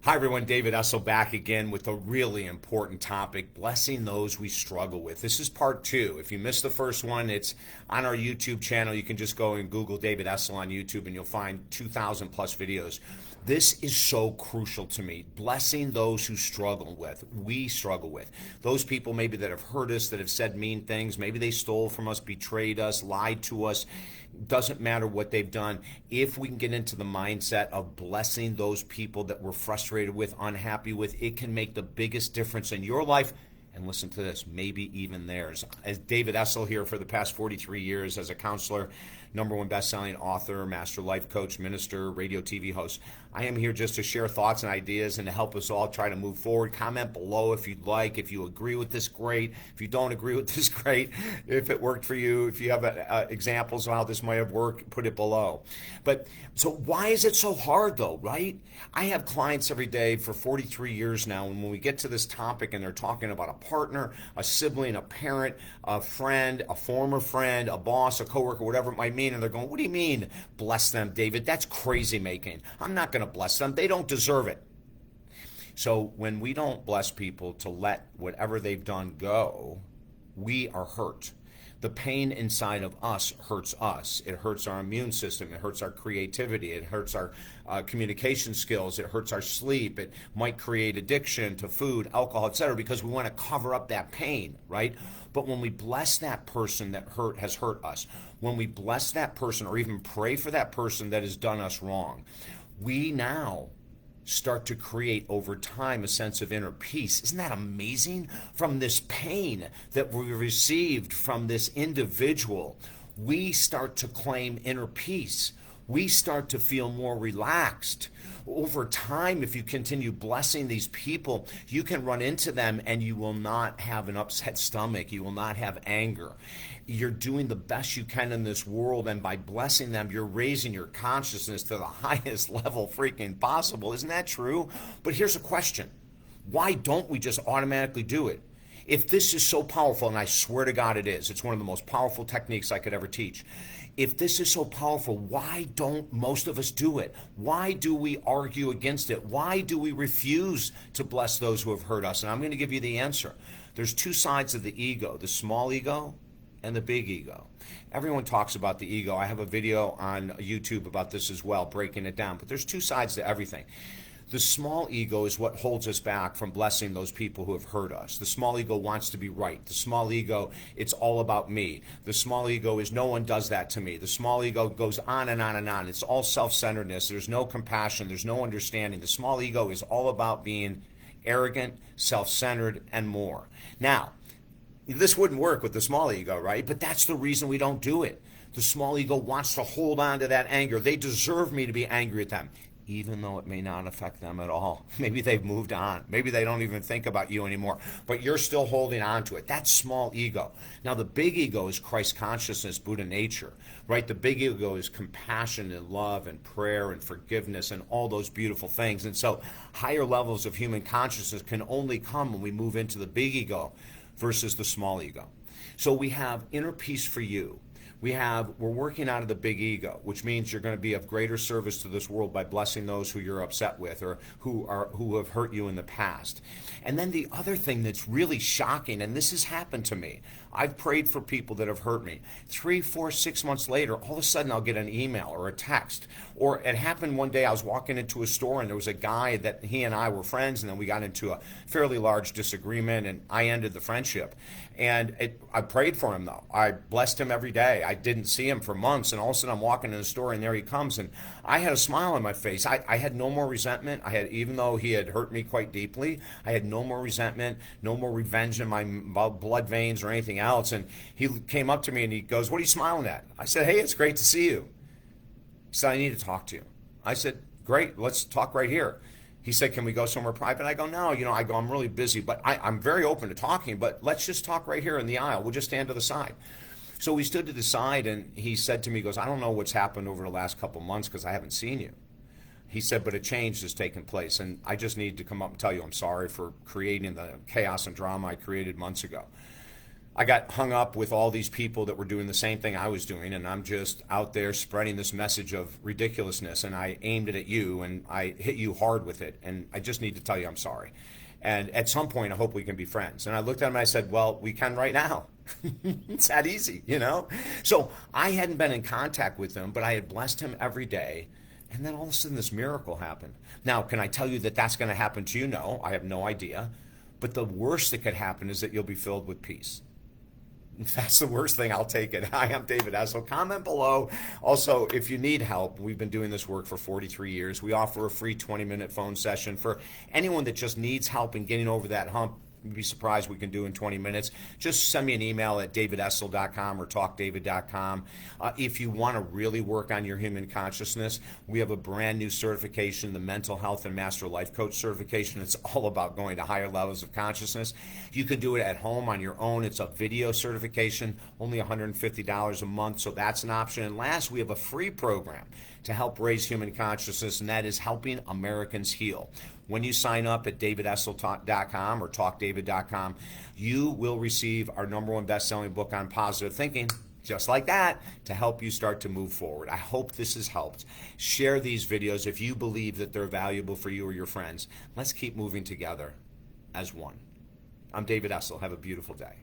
Hi, everyone. David Essel back again with a really important topic, blessing those we struggle with. This is part two. If you missed the first one, it's on our YouTube channel. You can just go and Google David Essel on YouTube and you'll find 2,000 plus videos. This is so crucial to me. Blessing those who we struggle with. Those people maybe that have hurt us, that have said mean things. Maybe they stole from us, betrayed us, lied to us. Doesn't matter what they've done. If we can get into the mindset of blessing those people that we're frustrated with, unhappy with, it can make the biggest difference in your life. And listen to this, maybe even theirs. As David Essel here for the past 43 years as a counselor, #1 best-selling author, master life coach, minister, radio, TV host. I am here just to share thoughts and ideas and to help us all try to move forward. Comment below if you'd like. If you agree with this, great. If you don't agree with this, great. If it worked for you, if you have examples of how this might have worked, put it below. But so why is it so hard though, right? I have clients every day for 43 years now, and when we get to this topic and they're talking about a partner, a sibling, a parent, a friend, a former friend, a boss, a coworker, whatever it might mean, and they're going, what do you mean, bless them, David? That's crazy making. I'm not going to bless them. They don't deserve it. So when we don't bless people to let whatever they've done go, we are hurt. The pain inside of us hurts us. It hurts our immune system. It hurts our creativity. It hurts our communication skills. It hurts our sleep. It might create addiction to food, alcohol, etc., because we want to cover up that pain, right? But when we bless that person that has hurt us, when we bless that person or even pray for that person that has done us wrong, we now start to create over time a sense of inner peace. Isn't that amazing? From this pain that we received from this individual, we start to claim inner peace. We start to feel more relaxed. Over time, if you continue blessing these people, you can run into them and you will not have an upset stomach. You will not have anger. You're doing the best you can in this world, and by blessing them, you're raising your consciousness to the highest level freaking possible. Isn't that true? But here's a question. Why don't we just automatically do it? If this is so powerful, and I swear to God it is, it's one of the most powerful techniques I could ever teach. If this is so powerful, why don't most of us do it? Why do we argue against it? Why do we refuse to bless those who have hurt us? And I'm going to give you the answer. There's two sides of the ego, the small ego and the big ego. Everyone talks about the ego. I have a video on YouTube about this as well, breaking it down. But there's two sides to everything. The small ego is what holds us back from blessing those people who have hurt us. The small ego wants to be right. The small ego, it's all about me. The small ego is no one does that to me. The small ego goes on and on and on. It's all self-centeredness. There's no compassion. There's no understanding. The small ego is all about being arrogant, self-centered, and more. Now, this wouldn't work with the small ego, right? But that's the reason we don't do it. The small ego wants to hold on to that anger. They deserve me to be angry at them, even though it may not affect them at all. Maybe they've moved on. Maybe they don't even think about you anymore, but you're still holding on to it. That's small ego. Now, the big ego is Christ consciousness, Buddha nature, right? The big ego is compassion and love and prayer and forgiveness and all those beautiful things. And so higher levels of human consciousness can only come when we move into the big ego versus the small ego. So we have inner peace for you. We're working out of the big ego, which means you're going to be of greater service to this world by blessing those who you're upset with or who have hurt you in the past. And then the other thing that's really shocking, and this has happened to me, I've prayed for people that have hurt me. 3, 4, 6 months later, all of a sudden I'll get an email or a text. Or it happened one day, I was walking into a store and there was a guy that he and I were friends, and then we got into a fairly large disagreement and I ended the friendship. And I prayed for him though. I blessed him every day. I didn't see him for months, and all of a sudden I'm walking in the store and there he comes, and I had a smile on my face. I had no more resentment. Even though he had hurt me quite deeply, I had no more resentment, no more revenge in my blood veins or anything else. And he came up to me and he goes, "What are you smiling at?" I said, "Hey, it's great to see you." He said, "I need to talk to you." I said, "Great, let's talk right here." He said, "Can we go somewhere private?" I go, "No, I'm really busy, but I'm very open to talking, but let's just talk right here in the aisle. We'll just stand to the side." So we stood to the side, and he said to me, he goes, "I don't know what's happened over the last couple months because I haven't seen you." He said, "But a change has taken place, and I just need to come up and tell you I'm sorry for creating the chaos and drama I created months ago." I got hung up with all these people that were doing the same thing I was doing, and I'm just out there spreading this message of ridiculousness, and I aimed it at you, and I hit you hard with it, and I just need to tell you I'm sorry. And at some point, I hope we can be friends. And I looked at him and I said, well, we can right now. It's that easy, you know? So I hadn't been in contact with him, but I had blessed him every day. And then all of a sudden, this miracle happened. Now, can I tell you that that's going to happen to you? No, I have no idea. But the worst that could happen is that you'll be filled with peace. If that's the worst thing, I'll take it. Hi, I'm David Essel. Comment below. Also, if you need help, we've been doing this work for 43 years. We offer a free 20-minute phone session for anyone that just needs help in getting over that hump. You'd be surprised we can do in 20 minutes. Just send me an email at davidessel.com or talkdavid.com. If you want to really work on your human consciousness, we have a brand new certification, the Mental Health and Master Life Coach certification. It's all about going to higher levels of consciousness. You can do it at home on your own. It's a video certification, only $150 a month, so that's an option. And last, we have a free program to help raise human consciousness, and that is Helping Americans Heal. When you sign up at davidessel.com or talkdavid.com, you will receive our #1 best-selling book on positive thinking, just like that, to help you start to move forward. I hope this has helped. Share these videos if you believe that they're valuable for you or your friends. Let's keep moving together as one. I'm David Essel. Have a beautiful day.